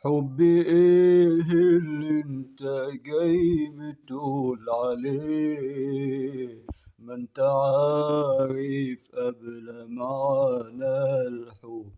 حبي ايه اللي انت جاي بتقول عليه؟ ما انت عارف قبل معانا الحب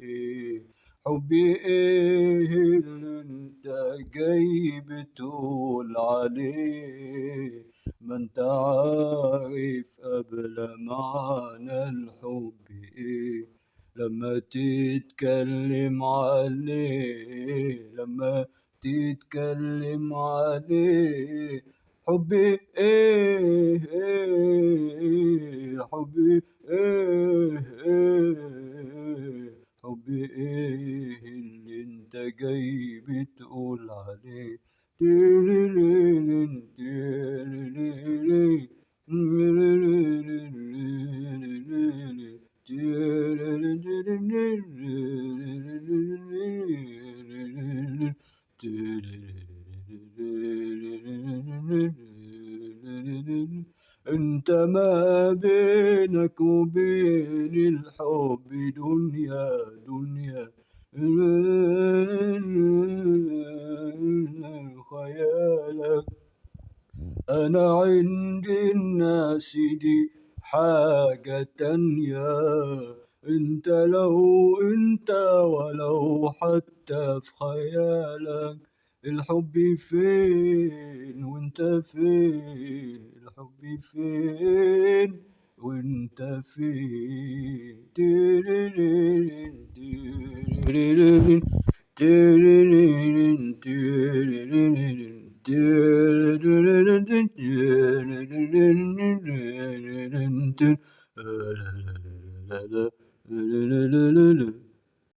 ايه. حبي ايه اللي انت جاي بتقول عليه؟ ما انت عارف قبل معانا الحب ايه. لما تتكلم عليه، لما تتكلم عليه، حبي ايه ايه، حبي ايه ايه، حبي ايه اللي انت جاي بتقول عليه؟ تيريرين تيريرين انت ما بينك وبين الحب دنيا دنيا خيالك. أنا عندي الناس دي حاجة تانية. انت لو انت ولو حتى في خيالك، الحب فين وانت فين؟ الحب فين وانت فين؟ تيريرين تيريرين تيريرين تيريرين تيريرين.